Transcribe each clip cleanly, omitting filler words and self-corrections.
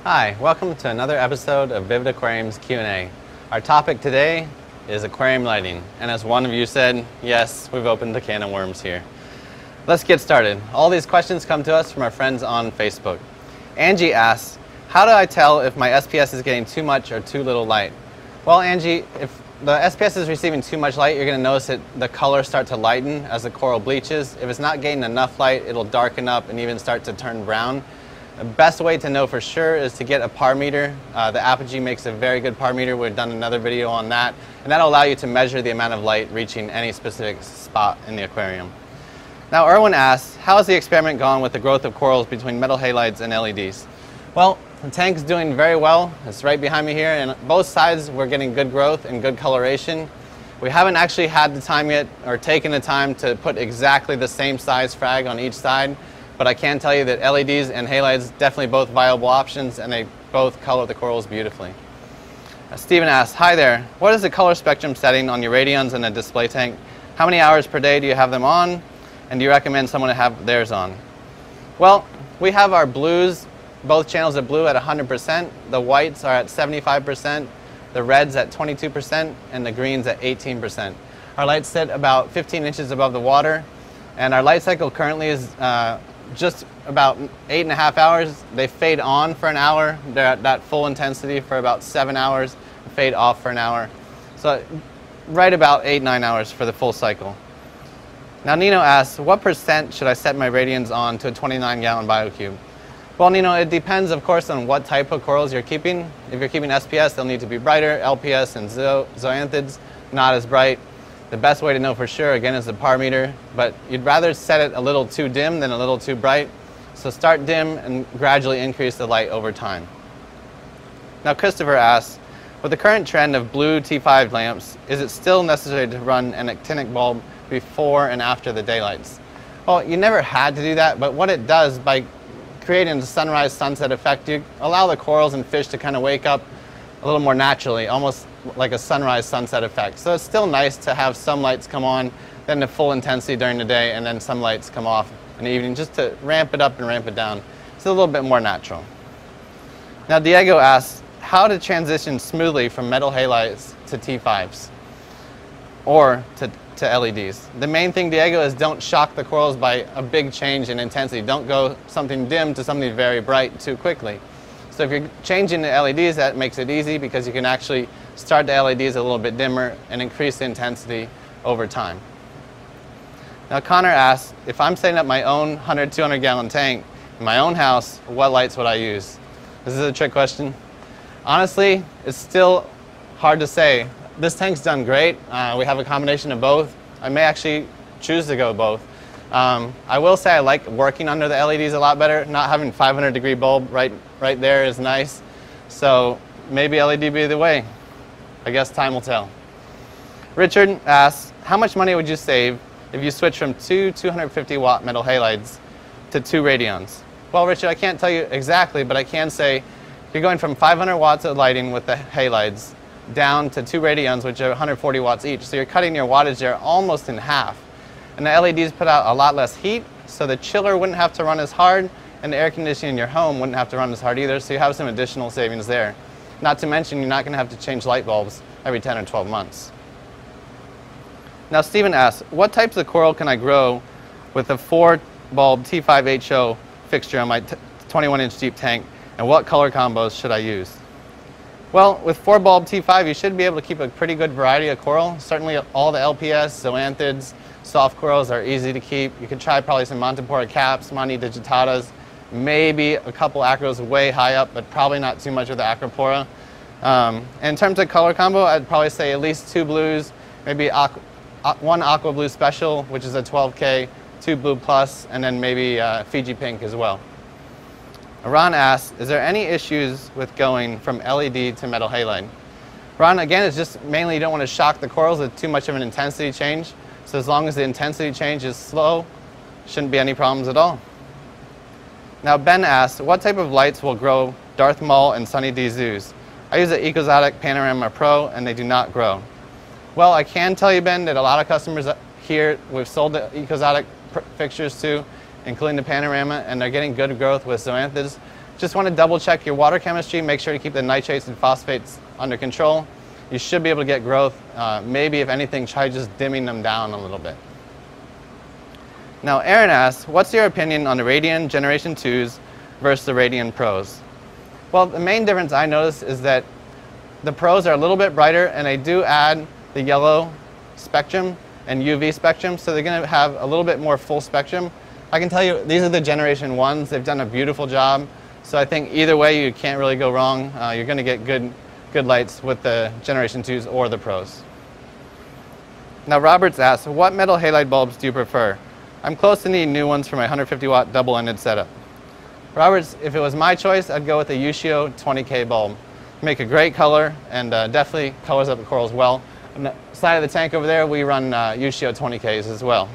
Hi, welcome to another episode of Vivid Aquarium's Q&A. Our topic today is aquarium lighting, and as one of you said, yes, we've opened a can of worms here. Let's get started. All these questions come to us from our friends on Facebook. Angie asks, how do I tell if my SPS is getting too much or too little light? Well, Angie, if the SPS is receiving too much light, you're going to notice that the color start to lighten as the coral bleaches. If it's not getting enough light, it'll darken up and even start to turn brown. The best way to know for sure is to get a par meter. The Apogee makes a very good par meter. We've done another video on that, and that'll allow you to measure the amount of light reaching any specific spot in the aquarium. Now, Erwin asks, how has the experiment gone with the growth of corals between metal halides and LEDs? Well, the tank's doing very well. It's right behind me here, and both sides we're getting good growth and good coloration. We haven't actually had the time yet, or taken the time to put exactly the same size frag on each side. But I can tell you that LEDs and halides definitely both viable options, and they both color the corals beautifully. Stephen asks, hi there, what is the color spectrum setting on your Radions in a display tank? How many hours per day do you have them on? And do you recommend someone to have theirs on? Well, we have our blues, both channels of blue at 100%. The whites are at 75%, the reds at 22%, and the greens at 18%. Our lights sit about 15 inches above the water, and our light cycle currently is just about 8.5 hours. They fade on for an hour. They're at that full intensity for about 7 hours, fade off for an hour. So right about 8-9 hours for the full cycle. Now Nino asks, what % should I set my Radions on to a 29-gallon biocube? Well, Nino, it depends, of course, on what type of corals you're keeping. If you're keeping SPS, they'll need to be brighter. LPS and zoanthids, not as bright. The best way to know for sure, again, is the par meter, but you'd rather set it a little too dim than a little too bright. So start dim and gradually increase the light over time. Now Christopher asks, with the current trend of blue T5 lamps, is it still necessary to run an actinic bulb before and after the daylights? Well, you never had to do that, but what it does, by creating the sunrise sunset effect, you allow the corals and fish to kind of wake up a little more naturally, almost like a sunrise sunset effect. So it's still nice to have some lights come on, then the full intensity during the day, and then some lights come off in the evening, just to ramp it up and ramp it down. It's a little bit more natural. Now Diego asks, how to transition smoothly from metal halides to T5s or to LEDs. The main thing, Diego, is don't shock the corals by a big change in intensity. Don't go something dim to something very bright too quickly. So if you're changing the LEDs, that makes it easy because you can actually start the LEDs a little bit dimmer and increase the intensity over time. Now Connor asks, if I'm setting up my own 100-200 gallon tank in my own house, what lights would I use? This is a trick question. Honestly, it's still hard to say. This tank's done great. We have a combination of both. I may actually choose to go both. I will say I like working under the LEDs a lot better. Not having 500-degree bulb right there is nice. So maybe LED be the way. I guess time will tell. Richard asks, how much money would you save if you switch from two 250-watt metal halides to 2 Radions? Well, Richard, I can't tell you exactly, but I can say you're going from 500 watts of lighting with the halides down to 2 Radions, which are 140 watts each. So you're cutting your wattage there almost in half. And the LEDs put out a lot less heat, so the chiller wouldn't have to run as hard, and the air conditioning in your home wouldn't have to run as hard either, so you have some additional savings there. Not to mention, you're not going to have to change light bulbs every 10 or 12 months. Now Stephen asks, what types of coral can I grow with a 4-bulb T5HO fixture on my 21-inch deep tank, and what color combos should I use? Well, with 4-bulb T5, you should be able to keep a pretty good variety of coral. Certainly all the LPS, zoanthids, soft corals are easy to keep. You could try probably some Montipora caps, Monte digitatas, maybe a couple acros way high up, but probably not too much of the acropora. In terms of color combo, I'd probably say at least 2 blues, maybe one aqua blue special, which is a 12K, 2 blue plus, and then maybe Fiji pink as well. Ron asks, is there any issues with going from LED to metal halide? Ron, again, it's just mainly you don't want to shock the corals with too much of an intensity change. So as long as the intensity change is slow, shouldn't be any problems at all. Now Ben asks, what type of lights will grow Darth Maul and Sunny D zoos? I use the Ecozotic Panorama Pro and they do not grow. Well, I can tell you, Ben, that a lot of customers here we've sold the Ecozotic fixtures to, including the Panorama, and they're getting good growth with zoanthids. Just want to double check your water chemistry, make sure to keep the nitrates and phosphates under control. You should be able to get growth. Maybe if anything, try just dimming them down a little bit. Now Aaron asks, what's your opinion on the Radion Generation 2s versus the Radion Pros? Well, the main difference I notice is that the Pros are a little bit brighter, and they do add the yellow spectrum and UV spectrum, so they're going to have a little bit more full spectrum. I can tell you these are the Generation 1s. They've done a beautiful job, so I think either way you can't really go wrong. You're going to get good lights with the Generation 2s or the Pros. Now Roberts asks, what metal halide bulbs do you prefer? I'm close to needing new ones for my 150 watt double-ended setup. Roberts, if it was my choice, I'd go with the Ushio 20K bulb. Make a great color and definitely colors up the corals well. On the side of the tank over there, we run Ushio 20Ks as well.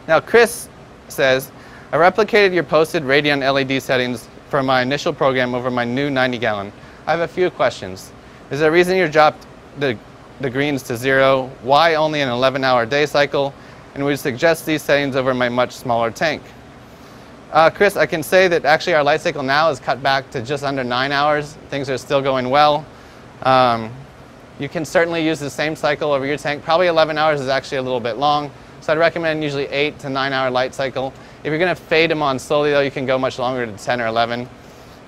Now Chris says, I replicated your posted Radion LED settings for my initial program over my new 90 gallon. I have a few questions. Is there a reason you dropped the greens to 0? Why only an 11-hour day cycle? And would you suggest these settings over my much smaller tank? Chris, I can say that actually our light cycle now is cut back to just under 9 hours. Things are still going well. You can certainly use the same cycle over your tank. Probably 11 hours is actually a little bit long, so I'd recommend usually 8 to 9 hour light cycle. If you're going to fade them on slowly though, you can go much longer to 10 or 11.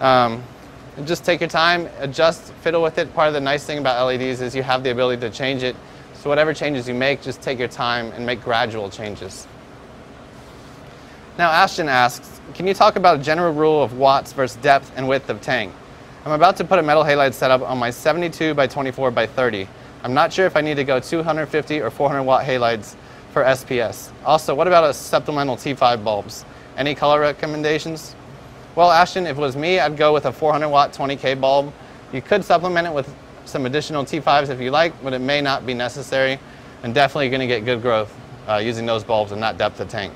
And just take your time, adjust, fiddle with it. Part of the nice thing about LEDs is you have the ability to change it. So whatever changes you make, just take your time and make gradual changes. Now Ashton asks, can you talk about a general rule of watts versus depth and width of tank? I'm about to put a metal halide setup on my 72 by 24 by 30. I'm not sure if I need to go 250 or 400 watt halides for SPS. Also, what about a supplemental T5 bulbs? Any color recommendations? Well, Ashton, if it was me, I'd go with a 400 watt 20K bulb. You could supplement it with some additional T5s if you like, but it may not be necessary, and definitely going to get good growth using those bulbs in that depth of tank.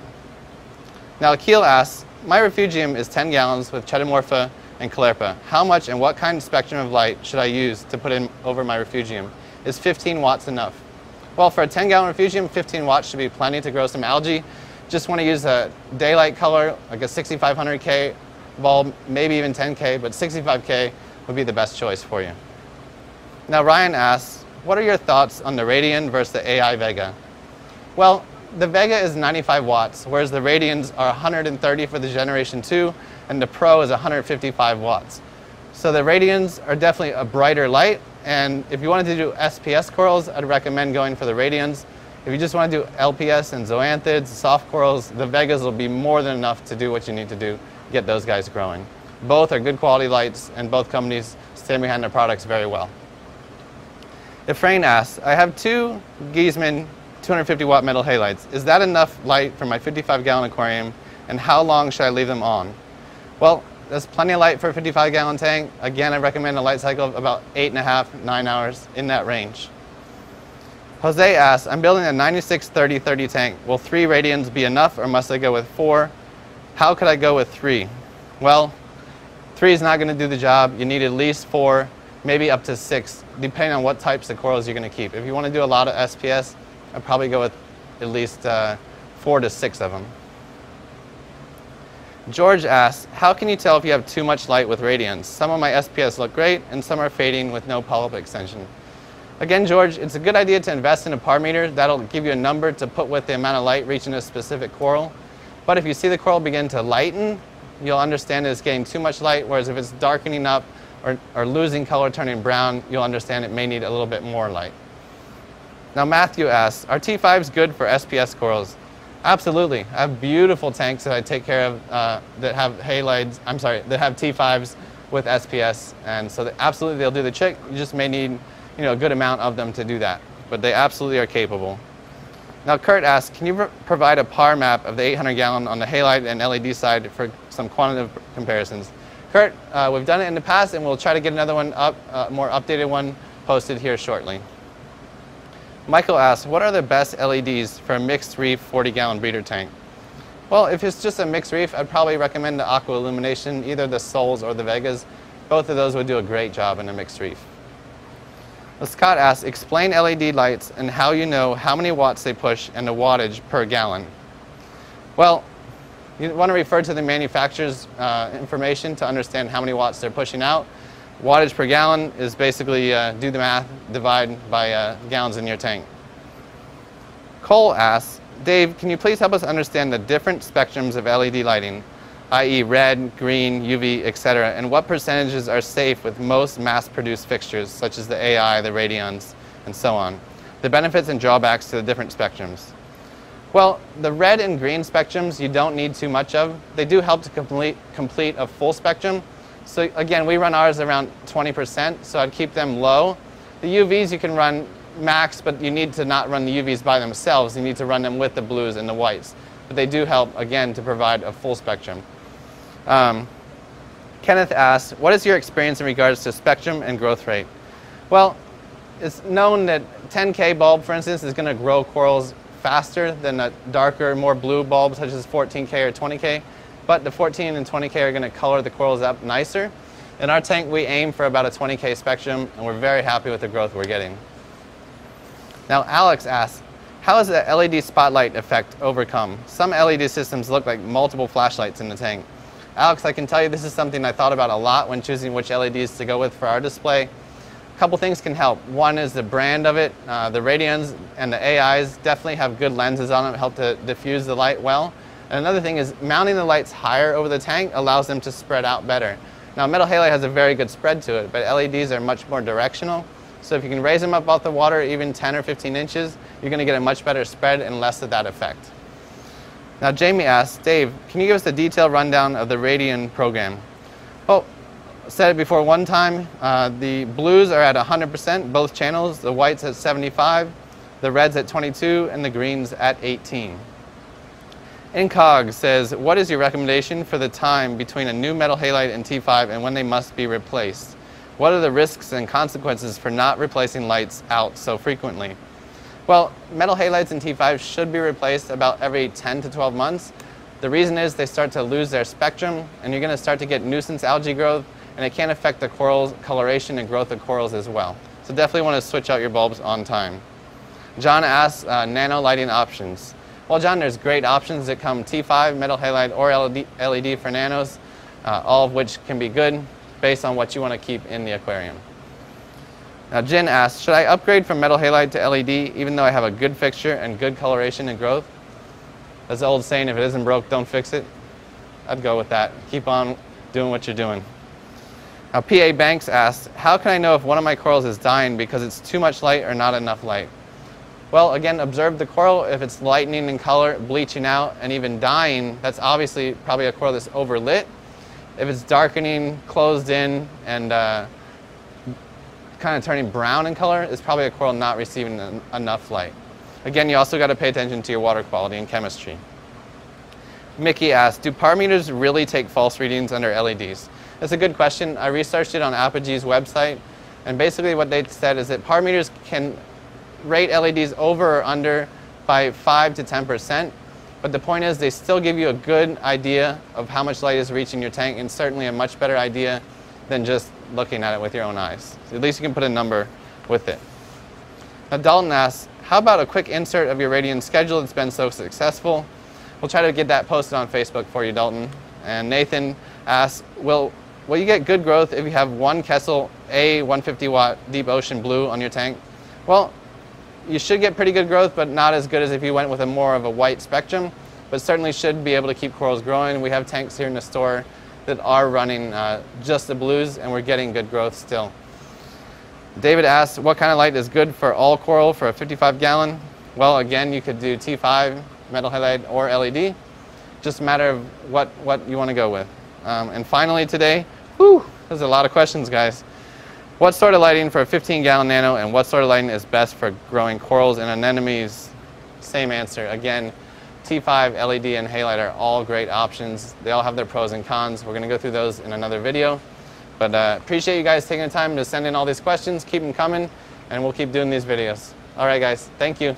Now Akil asks, my refugium is 10 gallons with Chetamorpha and Caulerpa. How much and what kind of spectrum of light should I use to put in over my refugium? Is 15 watts enough? Well, for a 10-gallon refugium, 15 watts should be plenty to grow some algae. Just want to use a daylight color, like a 6500K bulb, maybe even 10K, but 65K would be the best choice for you. Now Ryan asks, what are your thoughts on the Radion versus the AI Vega? Well, the Vega is 95 watts, whereas the Radions are 130 for the Generation 2, and the Pro is 155 watts. So the Radions are definitely a brighter light, and if you wanted to do SPS corals, I'd recommend going for the Radions. If you just want to do LPS and zoanthids, soft corals, the Vegas will be more than enough to do what you need to do, get those guys growing. Both are good quality lights, and both companies stand behind their products very well. Efrain asks, I have two Giesman 250 watt metal halides. Is that enough light for my 55-gallon aquarium, and how long should I leave them on? Well, there's plenty of light for a 55-gallon tank. Again, I recommend a light cycle of about 8.5, 9 hours, in that range. Jose asks, I'm building a 96-30-30 tank. Will 3 Radions be enough, or must I go with 4? How could I go with 3? Well, 3 is not going to do the job. You need at least 4, maybe up to 6, depending on what types of corals you're going to keep. If you want to do a lot of SPS, I'd probably go with at least 4 to 6 of them. George asks, how can you tell if you have too much light with Radions? Some of my SPS look great, and some are fading with no polyp extension. Again, George, it's a good idea to invest in a par meter. That'll give you a number to put with the amount of light reaching a specific coral. But if you see the coral begin to lighten, you'll understand that it's getting too much light, whereas if it's darkening up or losing color, turning brown, you'll understand it may need a little bit more light. Now Matthew asks, are T5s good for SPS corals? Absolutely. I have beautiful tanks that I take care of that have halides, that have T5s with SPS, and so absolutely they'll do the trick. You just may need a good amount of them to do that, but they absolutely are capable. Now Kurt asks, can you provide a par map of the 800-gallon on the halide and LED side for some quantitative comparisons? Kurt, we've done it in the past, and we'll try to get another one up, more updated one posted here shortly. Michael asks, what are the best LEDs for a mixed reef 40-gallon breeder tank? Well, if it's just a mixed reef, I'd probably recommend the Aqua Illumination, either the Sols or the Vegas. Both of those would do a great job in a mixed reef. Scott asks, explain LED lights and how you know how many watts they push and the wattage per gallon. Well, You want to refer to the manufacturer's information to understand how many watts they're pushing out. Wattage per gallon is basically do the math, divide by gallons in your tank. Cole asks, Dave, can you please help us understand the different spectrums of LED lighting, i.e. red, green, UV, etc., and what percentages are safe with most mass-produced fixtures, such as the AI, the Radions, and so on? The benefits and drawbacks to the different spectrums. Well, the red and green spectrums you don't need too much of. They do help to complete a full spectrum. So again, we run ours around 20%, so I'd keep them low. The UVs you can run max, but you need to not run the UVs by themselves. You need to run them with the blues and the whites. But they do help, again, to provide a full spectrum. Kenneth asks, what is your experience in regards to spectrum and growth rate? Well, it's known that 10K bulb, for instance, is going to grow corals faster than a darker, more blue bulb such as 14K or 20K. But the 14 and 20K are going to color the corals up nicer. In our tank, we aim for about a 20K spectrum, and we're very happy with the growth we're getting. Now, Alex asks, how is the LED spotlight effect overcome? Some LED systems look like multiple flashlights in the tank. Alex, I can tell you this is something I thought about a lot when choosing which LEDs to go with for our display. A couple things can help. One is the brand of it. The Radions and the AIs definitely have good lenses on them, help to diffuse the light well. And another thing is mounting the lights higher over the tank allows them to spread out better. Now, metal halide has a very good spread to it, but LEDs are much more directional. So if you can raise them up off the water even 10 or 15 inches, you're going to get a much better spread and less of that effect. Now, Jamie asks, Dave, can you give us a detailed rundown of the Radion program? Well, I said it before one time, the blues are at 100%, both channels, the whites at 75, the reds at 22, and the greens at 18. Incog says, what is your recommendation for the time between a new metal halide and T5 and when they must be replaced? What are the risks and consequences for not replacing lights out so frequently? Well, metal halides and T5 should be replaced about every 10 to 12 months. The reason is they start to lose their spectrum, and you're going to start to get nuisance algae growth, and it can affect the corals' coloration and growth of corals as well. So definitely want to switch out your bulbs on time. John asks, nano lighting options. Well, John, there's great options that come T5, metal halide, or LED for nanos, all of which can be good based on what you want to keep in the aquarium. Now, Jen asks, should I upgrade from metal halide to LED even though I have a good fixture and good coloration and growth? That's the old saying, if it isn't broke, don't fix it. I'd go with that. Keep on doing what you're doing. Now, PA Banks asks, how can I know if one of my corals is dying because it's too much light or not enough light? Well, again, observe the coral. If it's lightening in color, bleaching out, and even dying, that's obviously probably a coral that's overlit. If it's darkening, closed in, and kind of turning brown in color, it's probably a coral not receiving enough light. Again, you also got to pay attention to your water quality and chemistry. Mickey asks, do par meters really take false readings under LEDs? That's a good question. I researched it on Apogee's website, and basically what they said is that par meters can rate LEDs over or under by 5 to 10%, but the point is they still give you a good idea of how much light is reaching your tank, and certainly a much better idea than just looking at it with your own eyes. So at least you can put a number with it. Now, Dalton asks, how about a quick insert of your Radion schedule that's been so successful? We'll try to get that posted on Facebook for you, Dalton. And Nathan asks, will you get good growth if you have one Kessel A 150 watt deep ocean blue on your tank? Well, you should get pretty good growth, but not as good as if you went with a more of a white spectrum, but certainly should be able to keep corals growing. We have tanks here in the store that are running just the blues, and we're getting good growth still. David asks, what kind of light is good for all coral for a 55 gallon? Well, again, you could do T5, metal halide, or LED. Just a matter of what you want to go with. And finally today, there's a lot of questions, guys. What sort of lighting for a 15-gallon nano, and what sort of lighting is best for growing corals and anemones? Same answer. Again, T5, LED, and halide are all great options. They all have their pros and cons. We're going to go through those in another video. But appreciate you guys taking the time to send in all these questions. Keep them coming, and we'll keep doing these videos. All right, guys. Thank you.